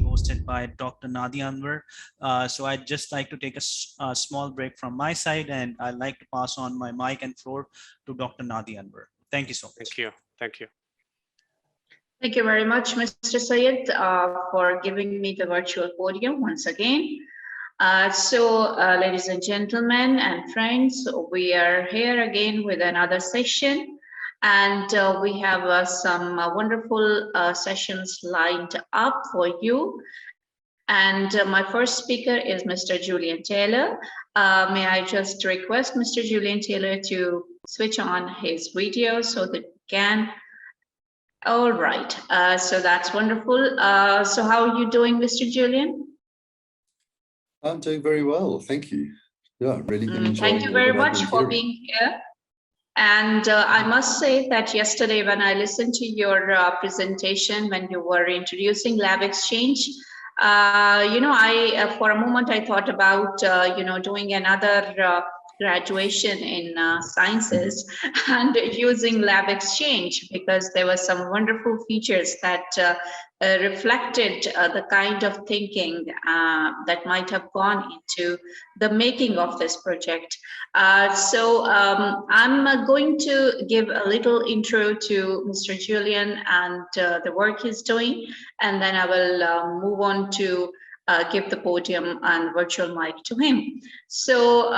Hosted by Dr. Nadia Anwar. So I'd just like to take a small break from my side, and I'd like to pass on my mic and floor to Dr. Nadia Anwar. Thank you so much. Thank you. Thank you. Thank you very much, Mr. Syed, for giving me the virtual podium once again. Ladies and gentlemen and friends, we are here again with another session, and we have some wonderful sessions lined up for you. And my first speaker is Mr. Julian Taylor. May I just request Mr. Julian Taylor to switch on his video so that we can. All right, so that's wonderful. So how are you doing, Mr. Julian? I'm doing very well, thank you. Yeah, really been enjoying. Thank you very much for being here. And I must say that yesterday when I listened to your presentation, when you were introducing LabXchange, for a moment I thought about, doing another graduation in sciences and using LabXchange, because there were some wonderful features that reflected the kind of thinking that might have gone into the making of this project. I'm going to give a little intro to Mr. Julian and the work he's doing, and then I will move on to give the podium and virtual mic to him. So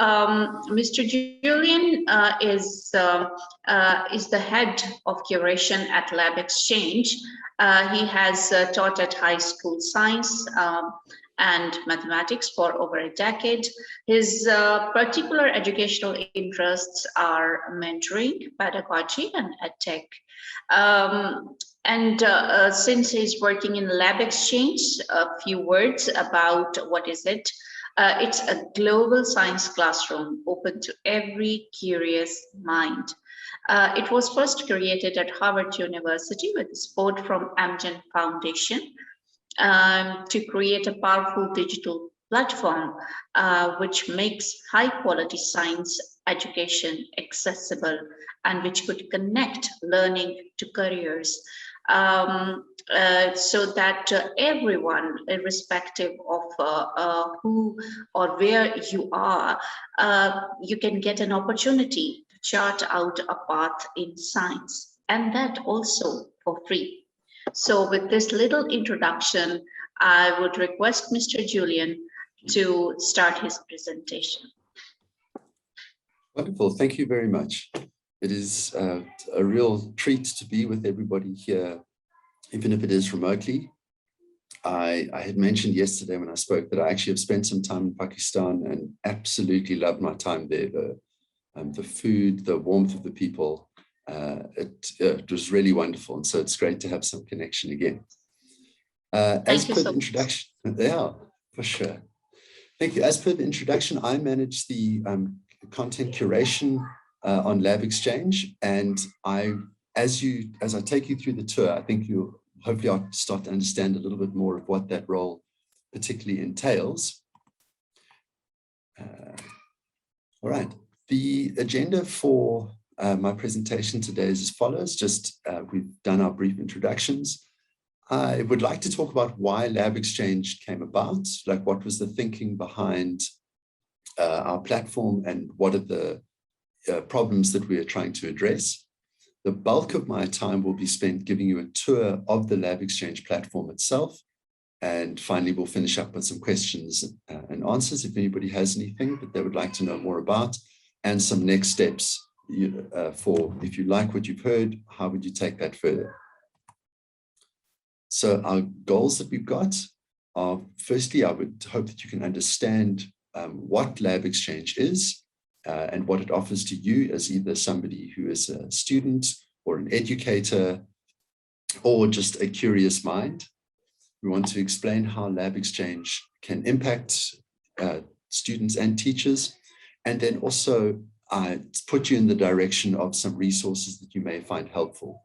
Mr. Julian is the head of curation at LabXchange. He has taught at high school science and mathematics for over a decade. His particular educational interests are mentoring, pedagogy, and EdTech. Since he's working in LabXchange, a few words about what is it. It's a global science classroom open to every curious mind. It was first created at Harvard University with support from Amgen Foundation to create a powerful digital platform which makes high quality science education accessible and which could connect learning to careers. So that everyone, irrespective of who or where you are, you can get an opportunity to chart out a path in science, and that also for free. So with this little introduction, I would request Mr. Julian to start his presentation. Wonderful, thank you very much. It is a real treat to be with everybody here, even if it is remotely. I had mentioned yesterday when I spoke that I actually have spent some time in Pakistan and absolutely loved my time there. The food, the warmth of the people, it was really wonderful. And so it's great to have some connection again. As per the introduction, yeah, for sure. Thank you. As per the introduction, I manage the content curation on LabXchange, and as I take you through the tour, I think you'll hopefully start to understand a little bit more of what that role particularly entails. All right, the agenda for my presentation today is as follows. Just we've done our brief introductions. I would like to talk about why LabXchange came about, like what was the thinking behind our platform and what are the problems that we are trying to address. The bulk of my time will be spent giving you a tour of the LabXchange platform itself. And finally, we'll finish up with some questions and answers if anybody has anything that they would like to know more about, and some next steps for if you like what you've heard, how would you take that further? So our goals that we've got are, firstly, I would hope that you can understand what LabXchange is and what it offers to you as either somebody who is a student or an educator or just a curious mind. We want to explain how LabXchange can impact students and teachers, and then also put you in the direction of some resources that you may find helpful.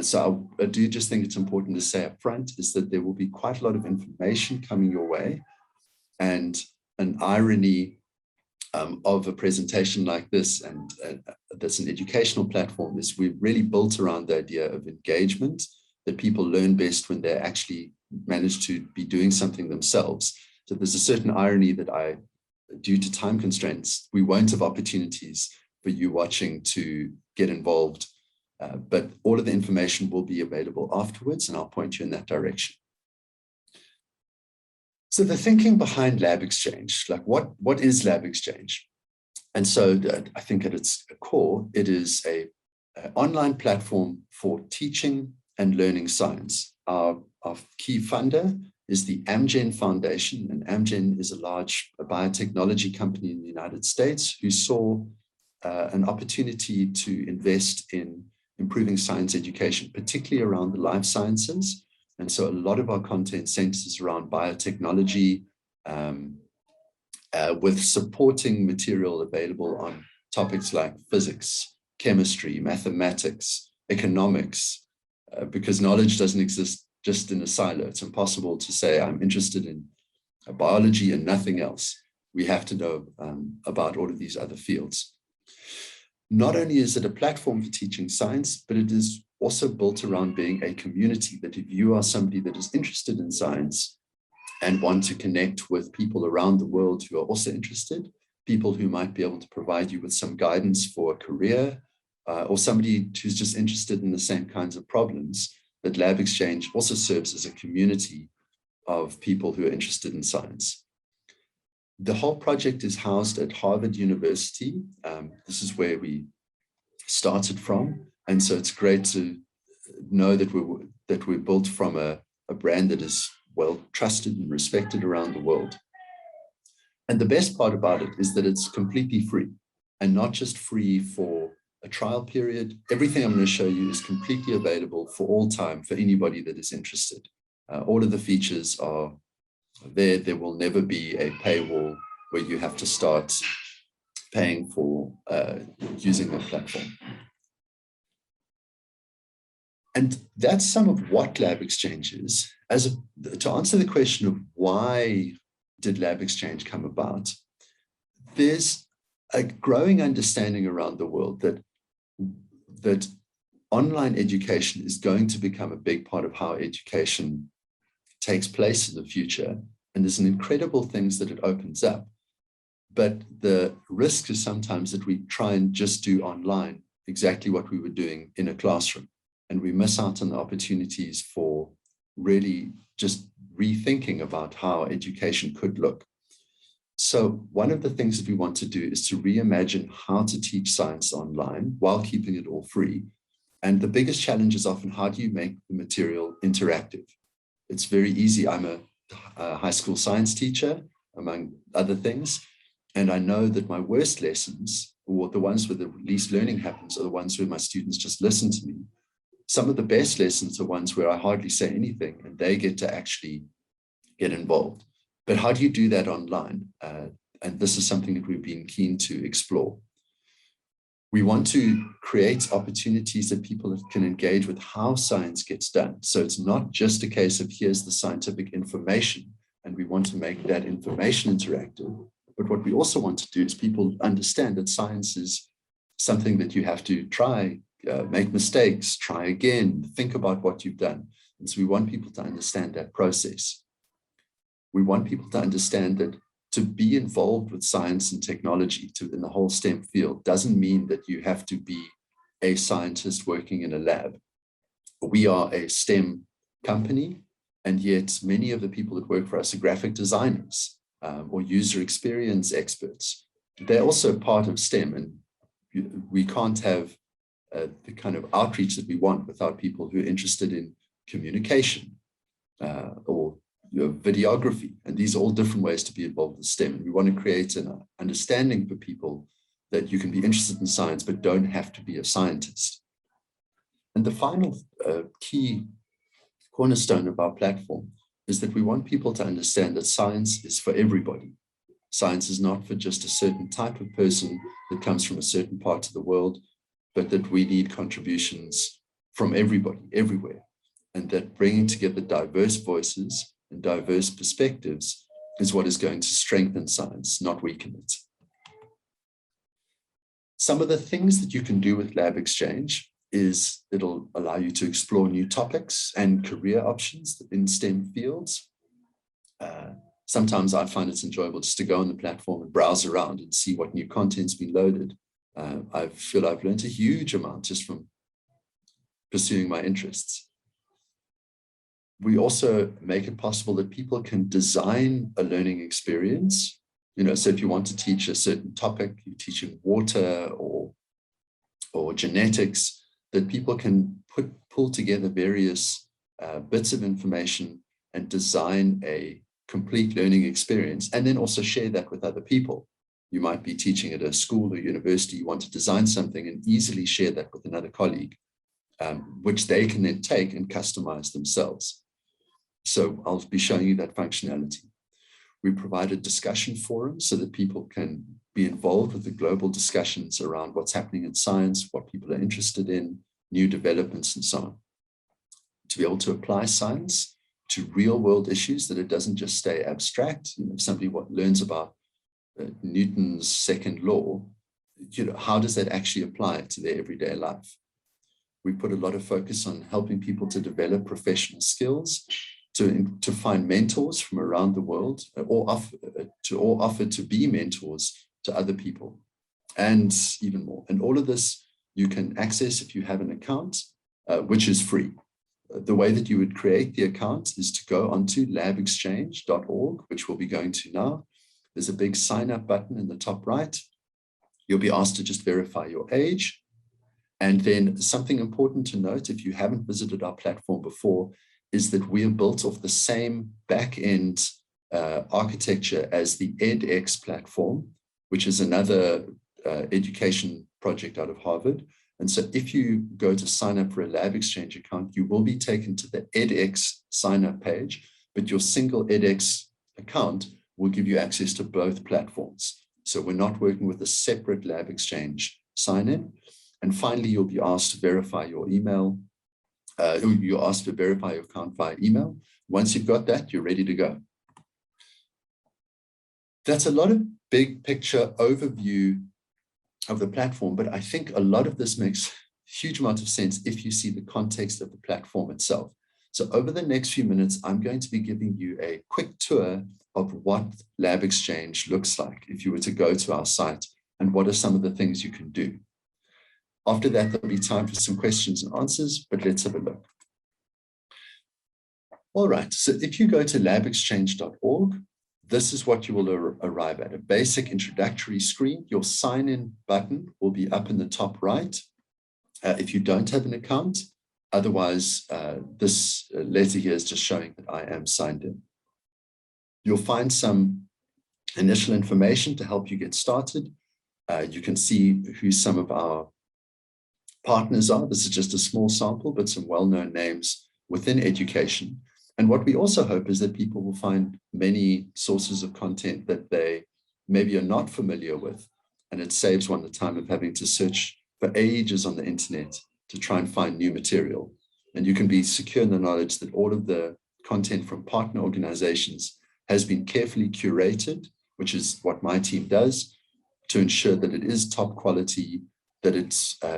So I do just think it's important to say up front is that there will be quite a lot of information coming your way, and an irony of a presentation like this, and that's an educational platform, is we've really built around the idea of engagement, that people learn best when they actually manage to be doing something themselves. So there's a certain irony that due to time constraints, we won't have opportunities for you watching to get involved, but all of the information will be available afterwards, and I'll point you in that direction. So the thinking behind LabXchange, like what is LabXchange? And so I think at its core, it is an online platform for teaching and learning science. Our key funder is the Amgen Foundation, and Amgen is a large biotechnology company in the United States who saw an opportunity to invest in improving science education, particularly around the life sciences. And so a lot of our content centers around biotechnology, with supporting material available on topics like physics, chemistry, mathematics, economics, because knowledge doesn't exist just in a silo. It's impossible to say, I'm interested in biology and nothing else. We have to know about all of these other fields. Not only is it a platform for teaching science, but it is also built around being a community, that if you are somebody that is interested in science and want to connect with people around the world who are also interested, people who might be able to provide you with some guidance for a career, or somebody who's just interested in the same kinds of problems, that LabXchange also serves as a community of people who are interested in science. The whole project is housed at Harvard University. This is where we started from. And so it's great to know that we're built from a brand that is well trusted and respected around the world. And the best part about it is that it's completely free, and not just free for a trial period. Everything I'm going to show you is completely available for all time for anybody that is interested. All of the features are there. There will never be a paywall where you have to start paying for using the platform. And that's some of what LabXchange is. To answer the question of why did LabXchange come about, there's a growing understanding around the world that online education is going to become a big part of how education takes place in the future. And there's an incredible things that it opens up. But the risk is sometimes that we try and just do online exactly what we were doing in a classroom. And we miss out on the opportunities for really just rethinking about how education could look. So one of the things that we want to do is to reimagine how to teach science online while keeping it all free. And the biggest challenge is often, how do you make the material interactive? It's very easy. I'm a high school science teacher, among other things. And I know that my worst lessons, or the ones where the least learning happens, are the ones where my students just listen to me. Some of the best lessons are ones where I hardly say anything and they get to actually get involved. But how do you do that online? And this is something that we've been keen to explore. We want to create opportunities that people can engage with how science gets done. So it's not just a case of here's the scientific information, and we want to make that information interactive. But what we also want to do is people understand that science is something that you have to try, make mistakes, try again, think about what you've done. And so we want people to understand that process. We want people to understand that to be involved with science and technology in the whole STEM field doesn't mean that you have to be a scientist working in a lab. We are a STEM company, and yet many of the people that work for us are graphic designers or user experience experts. They're also part of STEM, and we can't have the kind of outreach that we want without people who are interested in communication or videography. And these are all different ways to be involved with STEM. And we want to create an understanding for people that you can be interested in science, but don't have to be a scientist. And the final key cornerstone of our platform is that we want people to understand that science is for everybody. Science is not for just a certain type of person that comes from a certain part of the world, but that we need contributions from everybody, everywhere. And that bringing together diverse voices and diverse perspectives is what is going to strengthen science, not weaken it. Some of the things that you can do with LabXchange is it'll allow you to explore new topics and career options in STEM fields. Sometimes I find it's enjoyable just to go on the platform and browse around and see what new content's been loaded. I feel I've learned a huge amount just from pursuing my interests. We also make it possible that people can design a learning experience. So if you want to teach a certain topic, you're teaching water or genetics, that people can pull together various bits of information and design a complete learning experience, and then also share that with other people. You might be teaching at a school or university, you want to design something and easily share that with another colleague, which they can then take and customize themselves. So I'll be showing you that functionality. We provide a discussion forum so that people can be involved with the global discussions around what's happening in science, what people are interested in, new developments, and so on. To be able to apply science to real world issues, that it doesn't just stay abstract. If somebody learns about Newton's second law, how does that actually apply to their everyday life? We put a lot of focus on helping people to develop professional skills, to find mentors from around the world, or offer to be mentors to other people, and even more. And all of this you can access if you have an account, which is free. The way that you would create the account is to go onto labxchange.org, which we'll be going to now. There's a big sign up button in the top right. You'll be asked to just verify your age. And then something important to note, if you haven't visited our platform before, is that we are built off the same back-end architecture as the edX platform, which is another education project out of Harvard. And so if you go to sign up for a LabXchange account, you will be taken to the edX sign-up page, but your single edX account will give you access to both platforms. So we're not working with a separate LabXchange sign-in. And finally, you'll be asked to verify your email. You're asked to verify your account via email. Once you've got that, you're ready to go. That's a lot of big picture overview of the platform, but I think a lot of this makes a huge amount of sense if you see the context of the platform itself. So over the next few minutes, I'm going to be giving you a quick tour of what LabXchange looks like if you were to go to our site, and what are some of the things you can do. After that, there'll be time for some questions and answers, but let's have a look. All right, so if you go to labxchange.org, this is what you will arrive at, a basic introductory screen. Your sign-in button will be up in the top right. If you don't have an account, otherwise, this letter here is just showing that I am signed in. You'll find some initial information to help you get started. You can see who some of our partners are. This is just a small sample, but some well-known names within education. And what we also hope is that people will find many sources of content that they maybe are not familiar with. And it saves one the time of having to search for ages on the internet to try and find new material. And you can be secure in the knowledge that all of the content from partner organizations has been carefully curated, which is what my team does, to ensure that it is top quality, that it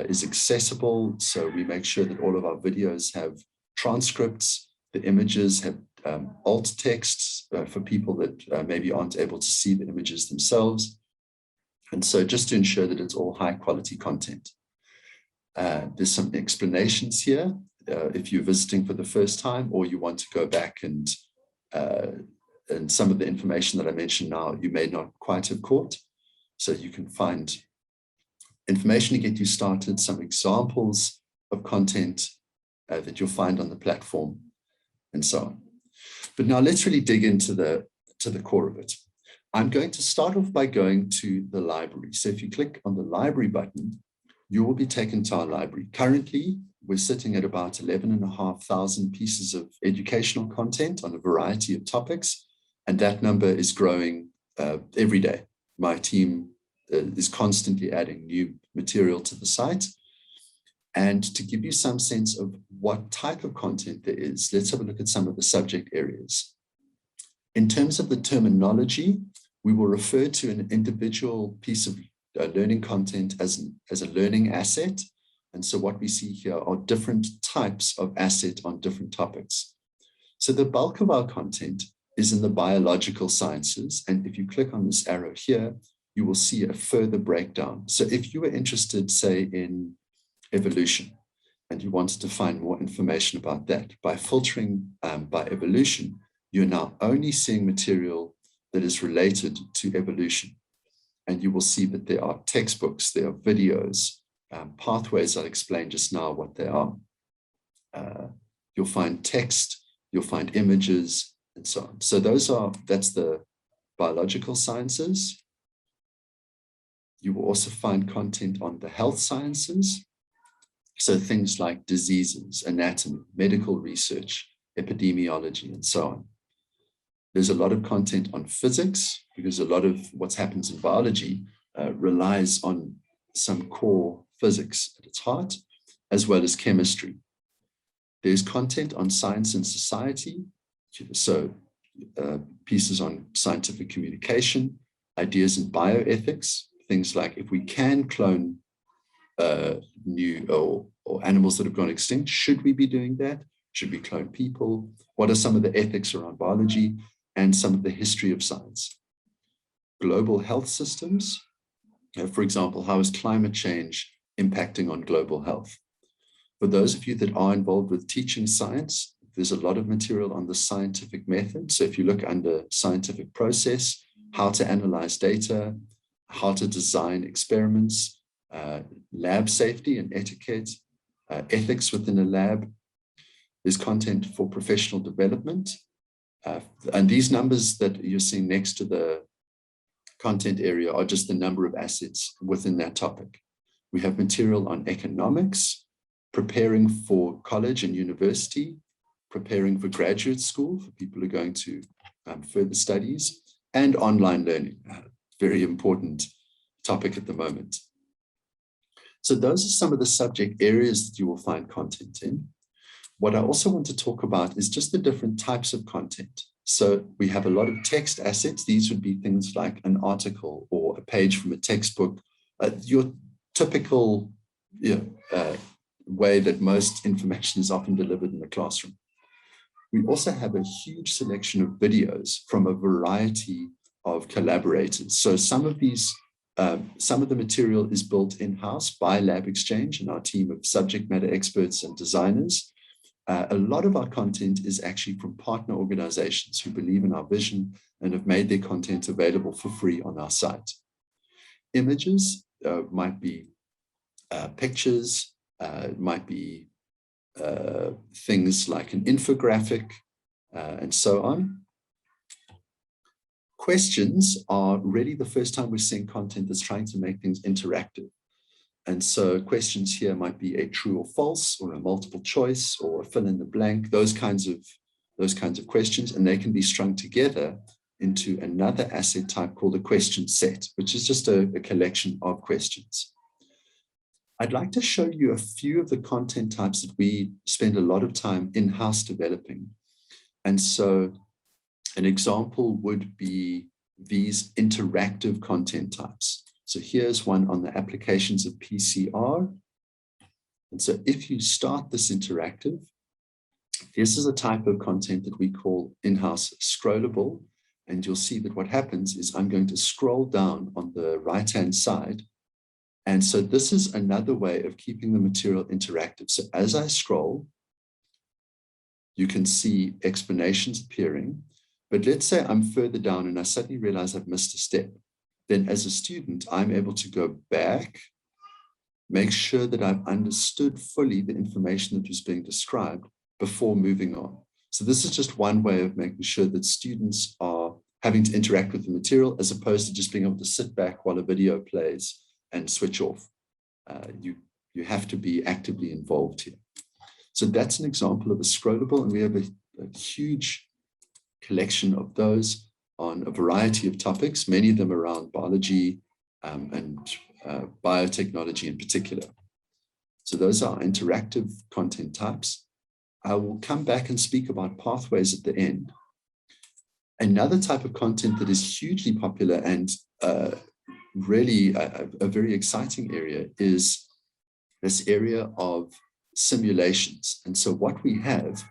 is accessible. So we make sure that all of our videos have transcripts, the images have alt texts for people that maybe aren't able to see the images themselves. And so just to ensure that it's all high quality content. There's some explanations here if you're visiting for the first time, or you want to go back and some of the information that I mentioned now, you may not quite have caught. So you can find information to get you started, some examples of content that you'll find on the platform, and so on. But now let's really dig into the core of it. I'm going to start off by going to the library. So if you click on the library button, you will be taken to our library. Currently, we're sitting at about 11,500 pieces of educational content on a variety of topics, and that number is growing every day. My team is constantly adding new material to the site. And to give you some sense of what type of content there is, let's have a look at some of the subject areas. In terms of the terminology, we will refer to an individual piece of learning content as a learning asset. And so what we see here are different types of asset on different topics. So the bulk of our content is in the biological sciences. And if you click on this arrow here, you will see a further breakdown. So if you were interested, say, in evolution, and you wanted to find more information about that, by filtering by evolution, you're now only seeing material that is related to evolution. And you will see that there are textbooks, there are videos, pathways. I'll explain just now what they are. You'll find text, you'll find images, and so on. So that's the biological sciences. You will also find content on the health sciences. So things like diseases, anatomy, medical research, epidemiology, and so on. There's a lot of content on physics, because a lot of what happens in biology relies on some core physics at its heart, as well as chemistry. There's content on science and society, so pieces on scientific communication, ideas in bioethics, things like if we can clone new or animals that have gone extinct, should we be doing that? Should we clone people? What are some of the ethics around biology and some of the history of science? Global health systems, for example, how is climate change impacting on global health? For those of you that are involved with teaching science, there's a lot of material on the scientific method. So if you look under scientific process, how to analyze data, how to design experiments, lab safety and etiquette, ethics within a lab. There's content for professional development. And these numbers that you're seeing next to the content area are just the number of assets within that topic. We have material on economics, preparing for college and university, preparing for graduate school for people who are going to further studies, and online learning, very important topic at the moment. So those are some of the subject areas that you will find content in. What I also want to talk about is just the different types of content. So we have a lot of text assets. These would be things like an article or a page from a textbook, your typical way that most information is often delivered in the classroom. We also have a huge selection of videos from a variety of collaborators. So some of the material is built in-house by LabXchange and our team of subject matter experts and designers. A lot of our content is actually from partner organizations who believe in our vision and have made their content available for free on our site. Images might be pictures, it might be things like an infographic, and so on. Questions are really the first time we're seeing content that's trying to make things interactive. And so questions here might be a true or false, or a multiple choice, or a fill in the blank, those kinds of questions, and they can be strung together into another asset type called a question set, which is just a collection of questions. I'd like to show you a few of the content types that we spend a lot of time in-house developing. And so an example would be these interactive content types. So here's one on the applications of PCR. And so if you start this interactive, this is a type of content that we call in-house scrollable. And you'll see that what happens is I'm going to scroll down on the right-hand side. And so this is another way of keeping the material interactive. So as I scroll, you can see explanations appearing. But let's say I'm further down and I suddenly realize I've missed a step. Then as a student, I'm able to go back, make sure that I've understood fully the information that was being described before moving on. So this is just one way of making sure that students are having to interact with the material as opposed to just being able to sit back while a video plays and switch off. You have to be actively involved here. So that's an example of a scrollable, and we have a huge collection of those on a variety of topics, many of them around biology and biotechnology in particular. So those are interactive content types. I will come back and speak about pathways at the end. Another type of content that is hugely popular and really a very exciting area is this area of simulations. And so what we have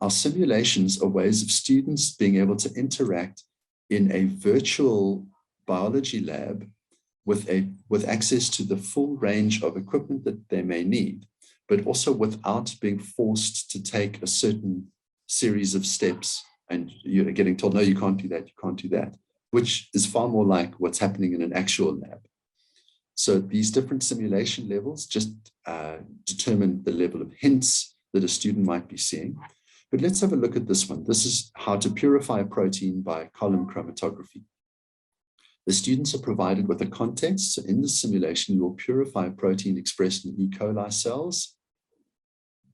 are simulations are ways of students being able to interact in a virtual biology lab with access to the full range of equipment that they may need, but also without being forced to take a certain series of steps and you're getting told, no, you can't do that, you can't do that, which is far more like what's happening in an actual lab. So these different simulation levels just determine the level of hints that a student might be seeing. But let's have a look at this one. This is how to purify a protein by column chromatography. The students are provided with a context. So in the simulation, you will purify a protein expressed in E. coli cells.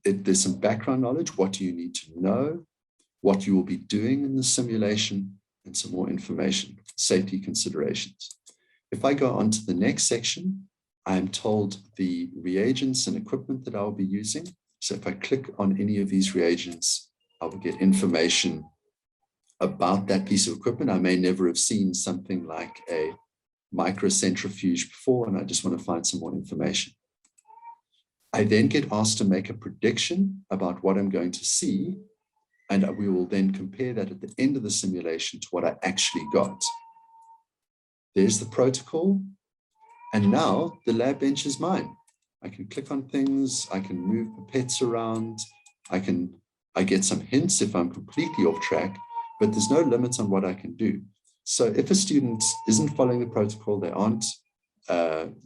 There's some background knowledge. What do you need to know? What you will be doing in the simulation, and some more information, safety considerations. If I go on to the next section, I'm told the reagents and equipment that I'll be using. So if I click on any of these reagents, I will get information about that piece of equipment. I may never have seen something like a microcentrifuge before, and I just want to find some more information. I then get asked to make a prediction about what I'm going to see, and we will then compare that at the end of the simulation to what I actually got. There's the protocol, and now the lab bench is mine. I can click on things, I can move pipettes around, I get some hints if I'm completely off track, but there's no limits on what I can do. So if a student isn't following the protocol, they aren't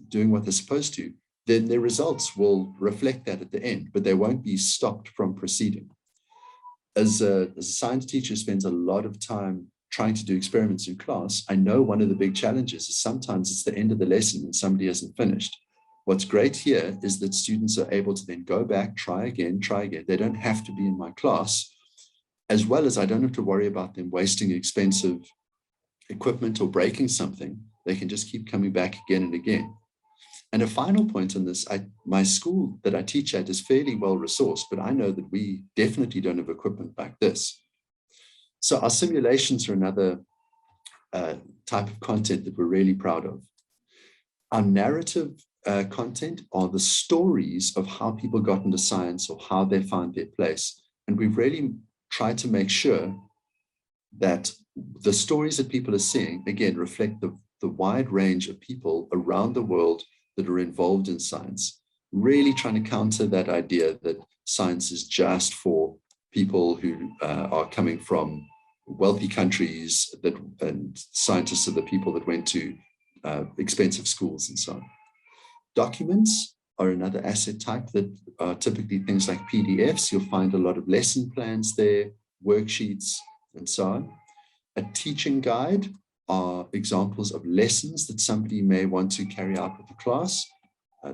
doing what they're supposed to, then their results will reflect that at the end, but they won't be stopped from proceeding. As a science teacher who spends a lot of time trying to do experiments in class, I know one of the big challenges is sometimes it's the end of the lesson and somebody hasn't finished. What's great here is that students are able to then go back, try again. They don't have to be in my class, as well as I don't have to worry about them wasting expensive equipment or breaking something. They can just keep coming back again and again. And a final point on this, my school that I teach at is fairly well resourced, but I know that we definitely don't have equipment like this. So our simulations are another type of content that we're really proud of. Our narrative content are the stories of how people got into science or how they found their place. And we've really tried to make sure that the stories that people are seeing, again, reflect the wide range of people around the world that are involved in science, really trying to counter that idea that science is just for people who are coming from wealthy countries, and scientists are the people that went to expensive schools and so on. Documents are another asset type that are typically things like PDFs. You'll find a lot of lesson plans there, worksheets, and so on. A teaching guide are examples of lessons that somebody may want to carry out with the class.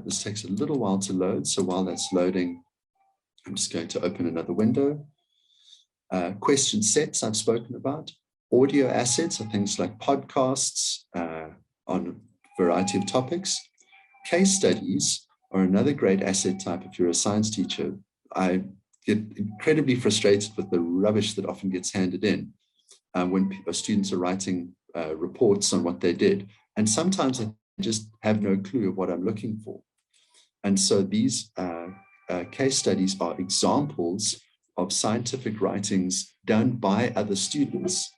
This takes a little while to load, so while that's loading, I'm just going to open another window. Question sets I've spoken about. Audio assets are things like podcasts on a variety of topics. Case studies are another great asset type if you're a science teacher. I get incredibly frustrated with the rubbish that often gets handed in when students are writing reports on what they did. And sometimes I just have no clue of what I'm looking for. And so these case studies are examples of scientific writings done by other students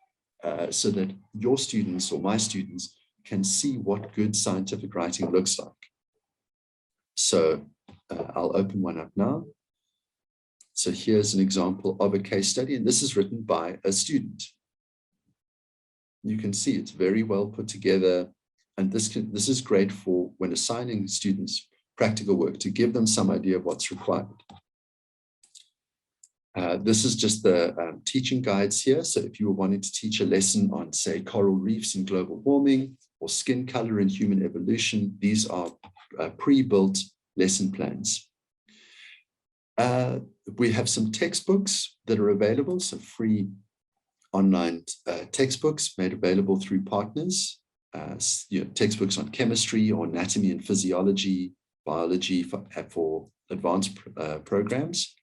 so that your students or my students can see what good scientific writing looks like. So I'll open one up now. So here's an example of a case study, and this is written by a student. You can see it's very well put together, and this is great for when assigning students practical work to give them some idea of what's required. This is just the teaching guides here. So if you were wanting to teach a lesson on, say, coral reefs and global warming or skin color and human evolution, these are pre-built lesson plans. We have some textbooks that are available, so free online textbooks made available through partners, textbooks on chemistry or anatomy and physiology, biology for advanced programs.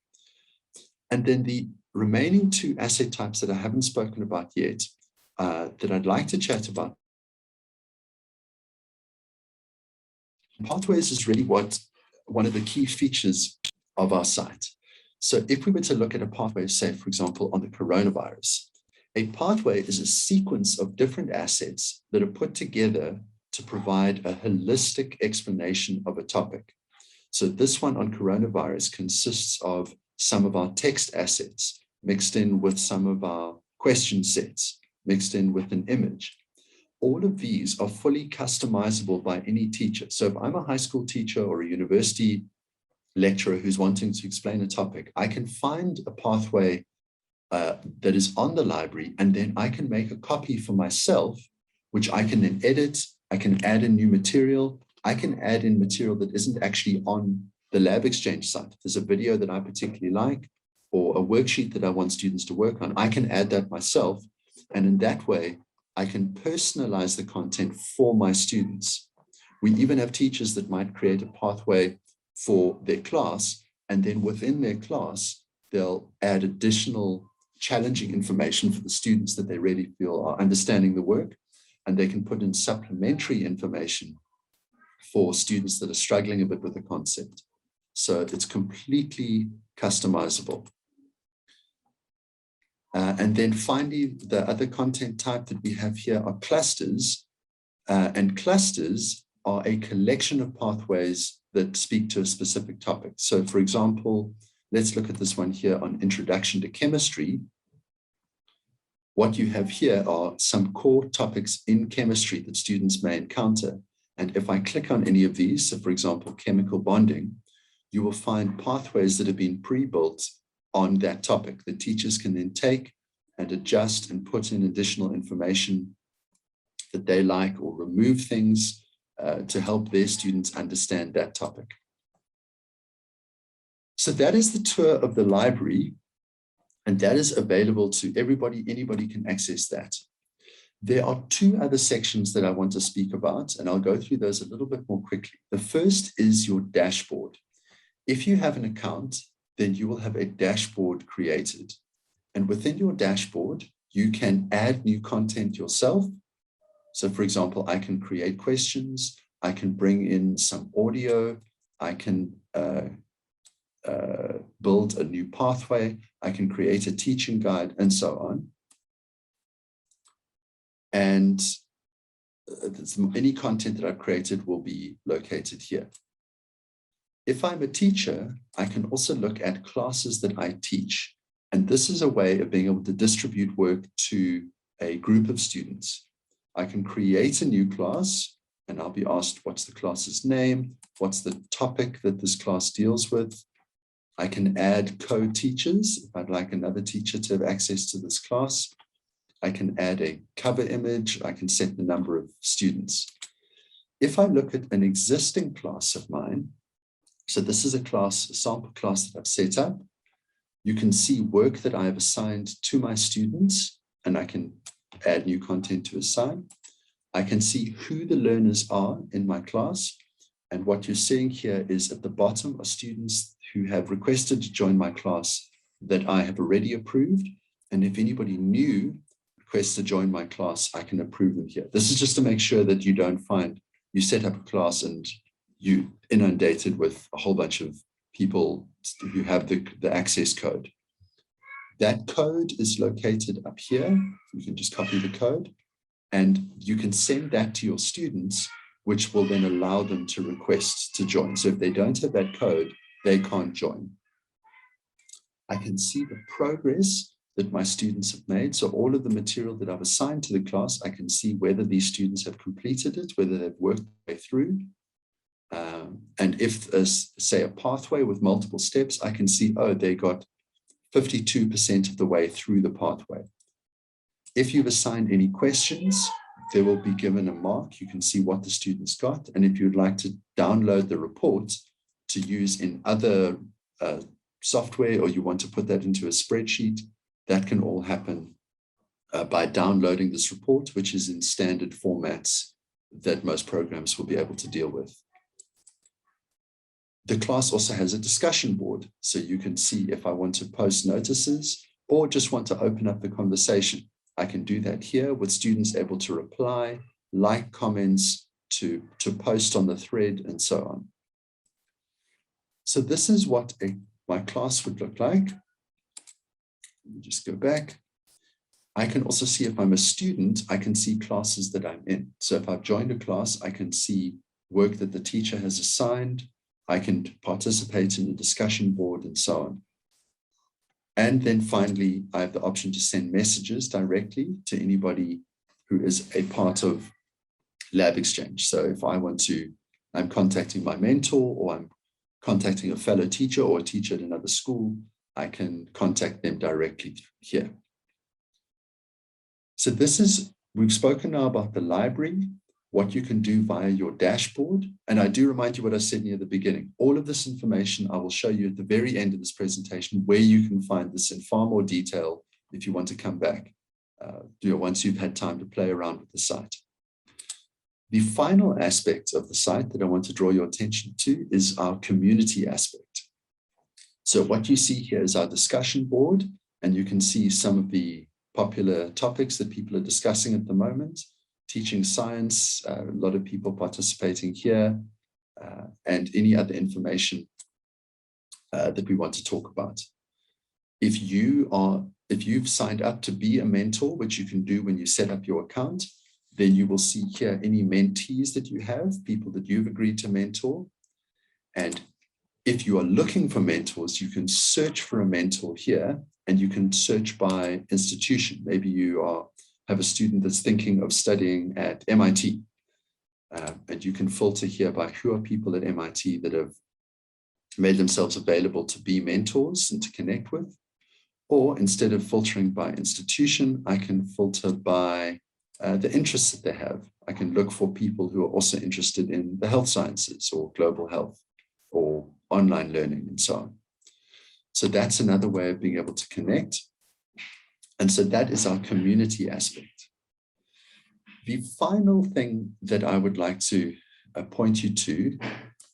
And then the remaining two asset types that I haven't spoken about yet that I'd like to chat about Pathways is really one of the key features of our site. So if we were to look at a pathway, say, for example, on the coronavirus, a pathway is a sequence of different assets that are put together to provide a holistic explanation of a topic. So this one on coronavirus consists of some of our text assets mixed in with some of our question sets, mixed in with an image. All of these are fully customizable by any teacher. So if I'm a high school teacher or a university lecturer who's wanting to explain a topic, I can find a pathway that is on the library, and then I can make a copy for myself, which I can then edit. I can add in new material. I can add in material that isn't actually on the LabXchange site. If there's a video that I particularly like, or a worksheet that I want students to work on, I can add that myself. And in that way, I can personalize the content for my students. We even have teachers that might create a pathway for their class, and then within their class, they'll add additional challenging information for the students that they really feel are understanding the work, and they can put in supplementary information for students that are struggling a bit with the concept. So it's completely customizable. And then finally, the other content type that we have here are clusters, and clusters are a collection of pathways that speak to a specific topic. So for example, let's look at this one here on Introduction to Chemistry. What you have here are some core topics in chemistry that students may encounter. And if I click on any of these, so for example, chemical bonding, you will find pathways that have been pre-built on that topic that teachers can then take and adjust and put in additional information that they like, or remove things to help their students understand that topic. So that is the tour of the library, and that is available to everybody. Anybody can access that. There are two other sections that I want to speak about, and I'll go through those a little bit more quickly. The first is your dashboard. If you have an account, then you will have a dashboard created. And within your dashboard, you can add new content yourself. So for example, I can create questions, I can bring in some audio, I can build a new pathway, I can create a teaching guide, and so on. And any content that I've created will be located here. If I'm a teacher, I can also look at classes that I teach. And this is a way of being able to distribute work to a group of students. I can create a new class, and I'll be asked, what's the class's name? What's the topic that this class deals with? I can add co-teachers if I'd like another teacher to have access to this class. I can add a cover image. I can set the number of students. If I look at an existing class of mine, so this is a class, a sample class that I've set up, you can see work that I have assigned to my students, and I can add new content to assign. I can see who the learners are in my class. And what you're seeing here is at the bottom are students who have requested to join my class that I have already approved. And if anybody new requests to join my class, I can approve them here. This is just to make sure that you don't find, you set up a class and you inundated with a whole bunch of people who have the access code. That code is located up here. You can just copy the code and you can send that to your students, which will then allow them to request to join. So if they don't have that code, they can't join. I can see the progress that my students have made. So all of the material that I've assigned to the class, I can see whether these students have completed it, whether they've worked their way through. And if there's, say, a pathway with multiple steps, I can see, oh, they got 52% of the way through the pathway. If you've assigned any questions, they will be given a mark. You can see what the students got. And if you'd like to download the report to use in other software, or you want to put that into a spreadsheet, that can all happen by downloading this report, which is in standard formats that most programs will be able to deal with. The class also has a discussion board, so you can see if I want to post notices or just want to open up the conversation. I can do that here with students able to reply, like comments, to post on the thread, and so on. So this is what my class would look like. Let me just go back. I can also see if I'm a student, I can see classes that I'm in. So if I've joined a class, I can see work that the teacher has assigned. I can participate in the discussion board and so on. And then finally, I have the option to send messages directly to anybody who is a part of LabXchange. So if I want to, I'm contacting my mentor, or I'm contacting a fellow teacher or a teacher at another school, I can contact them directly here. So this is, we've spoken now about the library, what you can do via your dashboard. And I do remind you what I said near the beginning. All of this information I will show you at the very end of this presentation, where you can find this in far more detail if you want to come back, once you've had time to play around with the site. The final aspect of the site that I want to draw your attention to is our community aspect. So what you see here is our discussion board, and you can see some of the popular topics that people are discussing at the moment. Teaching science, a lot of people participating here, and any other information that we want to talk about. If you've signed up to be a mentor, which you can do when you set up your account, then you will see here any mentees that you have, people that you've agreed to mentor. And if you are looking for mentors, you can search for a mentor here, and you can search by institution. Maybe you have a student that's thinking of studying at MIT, and you can filter here by who are people at MIT that have made themselves available to be mentors and to connect with. Or instead of filtering by institution, I can filter by the interests that they have. I can look for people who are also interested in the health sciences or global health or online learning and so on. So that's another way of being able to connect. And so that is our community aspect. The final thing that I would like to point you to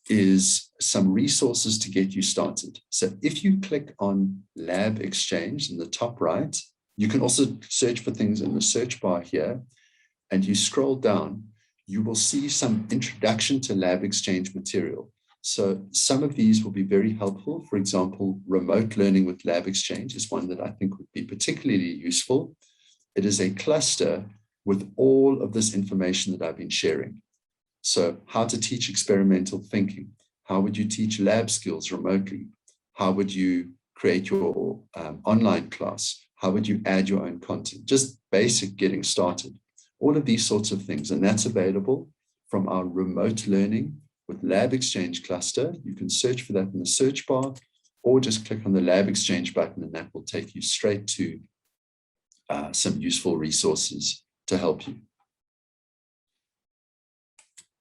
is some resources to get you started. So if you click on LabXchange in the top right, you can also search for things in the search bar here, and you scroll down, you will see some introduction to LabXchange material. So some of these will be very helpful. For example, remote learning with LabXchange is one that I think would be particularly useful. It is a cluster with all of this information that I've been sharing. So how to teach experimental thinking. How would you teach lab skills remotely? How would you create your online class? How would you add your own content? Just basic getting started. All of these sorts of things. And that's available from our remote learning with LabXchange cluster. You can search for that in the search bar, or just click on the LabXchange button, and that will take you straight to some useful resources to help you.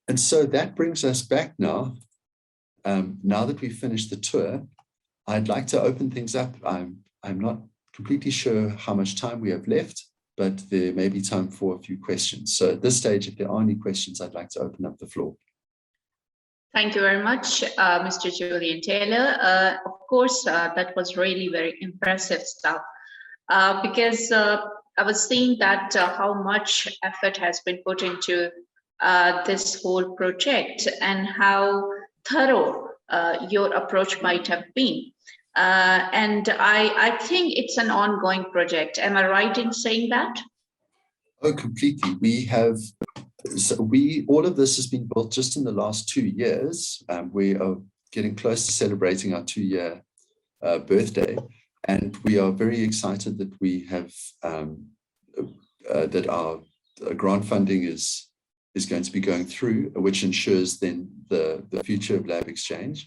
And so that brings us back now. Now that we've finished the tour, I'd like to open things up. I'm not completely sure how much time we have left, but there may be time for a few questions. So at this stage, if there are any questions, I'd like to open up the floor. Thank you very much, Mr. Julian Taylor. Of course, that was really very impressive stuff, because I was seeing that how much effort has been put into this whole project and how thorough your approach might have been. And I think it's an ongoing project. Am I right in saying that? Oh, completely. We have, all of this has been built just in the last 2 years. We are getting close to celebrating our 2-year birthday. And we are very excited that we have, that our grant funding is going to be going through, which ensures then the future of LabXchange.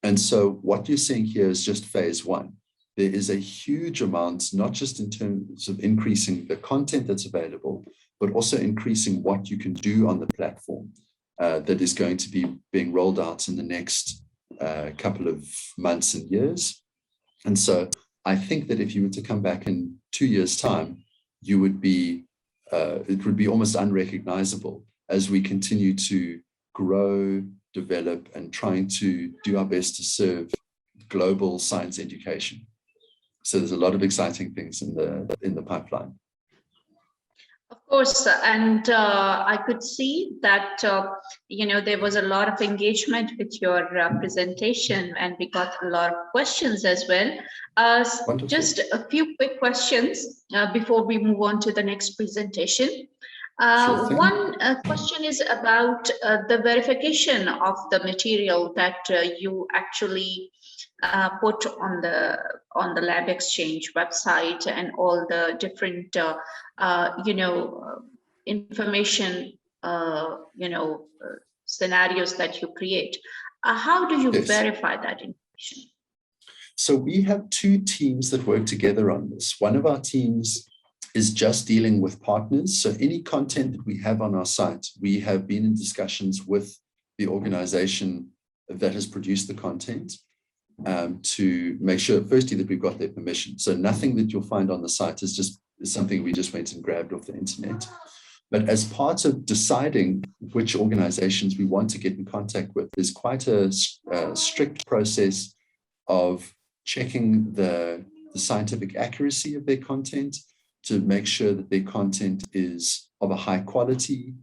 And so what you're seeing here is just phase 1. There is a huge amount, not just in terms of increasing the content that's available, but also increasing what you can do on the platform that is going to be being rolled out in the next couple of months and years. And so I think that if you were to come back in 2 years' time, you would be, it would be almost unrecognizable as we continue to grow, develop, and trying to do our best to serve global science education. So there's a lot of exciting things in the pipeline. Of course, and I could see that there was a lot of engagement with your presentation, and we got a lot of questions as well. Wonderful. Just a few quick questions before we move on to the next presentation. Sure thing. One question is about the verification of the material that you actually put on the LabXchange website, and all the different information scenarios that you create. How do you Yes. verify that information? So we have two teams that work together on this. One of our teams is just dealing with partners. So any content that we have on our site, we have been in discussions with the organization that has produced the content to make sure, firstly, that we've got their permission. So nothing that you'll find on the site is something we just went and grabbed off the internet. But as part of deciding which organizations we want to get in contact with, there's quite a strict process of checking the scientific accuracy of their content, to make sure that their content is of a high quality,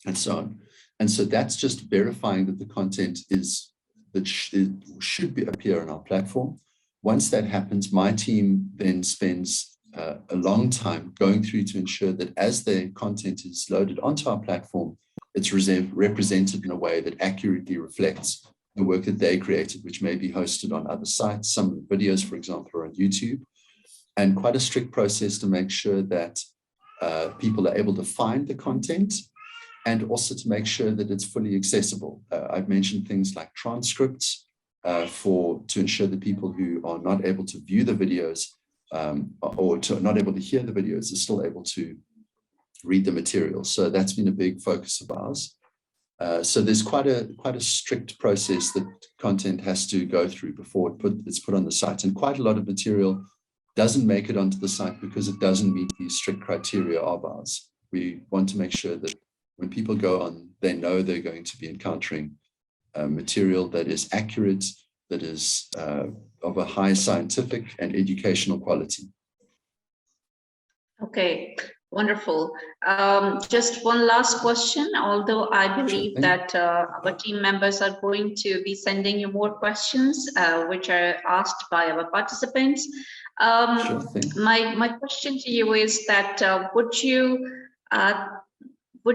and so on. And so that's just verifying that the content should appear on our platform. Once that happens, my team then spends a long time going through to ensure that as their content is loaded onto our platform, it's represented in a way that accurately reflects the work that they created, which may be hosted on other sites. Some of the videos, for example, are on YouTube. And quite a strict process to make sure that people are able to find the content, and also to make sure that it's fully accessible. I've mentioned things like transcripts to ensure that people who are not able to view the videos or not able to hear the videos are still able to read the material. So that's been a big focus of ours. So there's quite a strict process that content has to go through before it's put on the site, and quite a lot of material doesn't make it onto the site because it doesn't meet these strict criteria of ours. We want to make sure that when people go on, they know they're going to be encountering material that is accurate, that is of a high scientific and educational quality. Okay, wonderful. Just one last question, although I believe that our team members are going to be sending you more questions, which are asked by our participants. My question to you is that would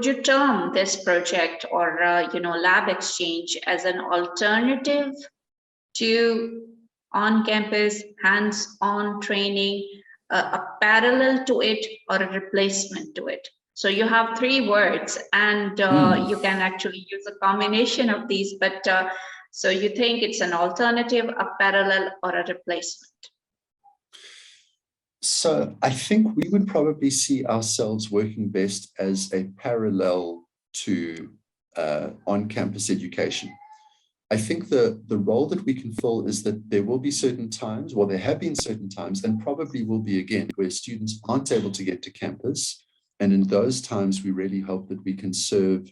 you term this project or LabXchange as an alternative to on-campus hands-on training, a parallel to it, or a replacement to it? So you have three words, and you can actually use a combination of these, but so you think it's an alternative, a parallel, or a replacement? So I think we would probably see ourselves working best as a parallel to on-campus education. I think the role that we can fill is that there will be certain times, well, there have been certain times, and probably will be again, where students aren't able to get to campus. And in those times, we really hope that we can serve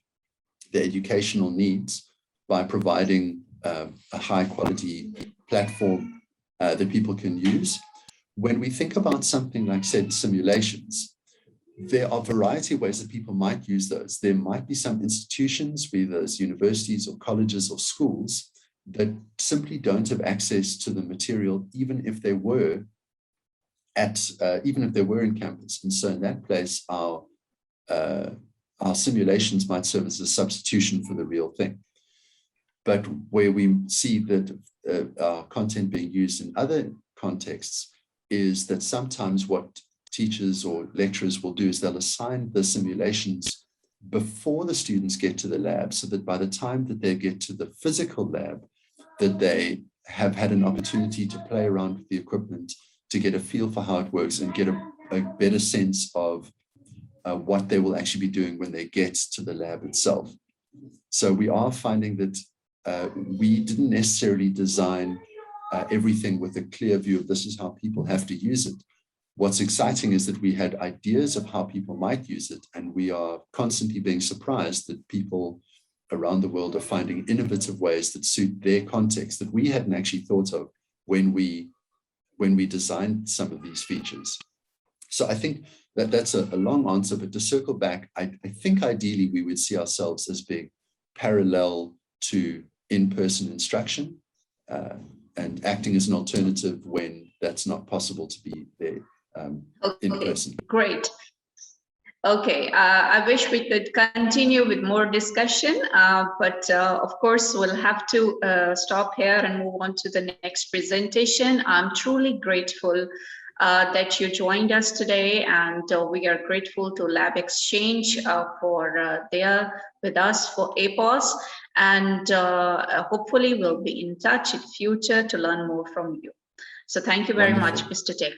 the educational needs by providing a high quality platform that people can use. When we think about something like, said, simulations, there are a variety of ways that people might use those. There might be some institutions, whether it's universities or colleges or schools, that simply don't have access to the material, even if they were in campus. And so in that place, our simulations might serve as a substitution for the real thing. But where we see that our content being used in other contexts is that sometimes what teachers or lecturers will do is they'll assign the simulations before the students get to the lab, so that by the time that they get to the physical lab, that they have had an opportunity to play around with the equipment, to get a feel for how it works and get a better sense of what they will actually be doing when they get to the lab itself. So we are finding that we didn't necessarily design everything with a clear view of this is how people have to use it. What's exciting is that we had ideas of how people might use it, and we are constantly being surprised that people around the world are finding innovative ways that suit their context that we hadn't actually thought of when we designed some of these features. So I think that that's a long answer, but to circle back, I think ideally we would see ourselves as being parallel to in-person instruction and acting as an alternative when that's not possible to be there in person. Great. Okay, I wish we could continue with more discussion, but of course we'll have to stop here and move on to the next presentation. I'm truly grateful that you joined us today, and we are grateful to LabXchange for there with us for APOES, and hopefully we'll be in touch in future to learn more from you. So thank you very much, Mr. Taylor.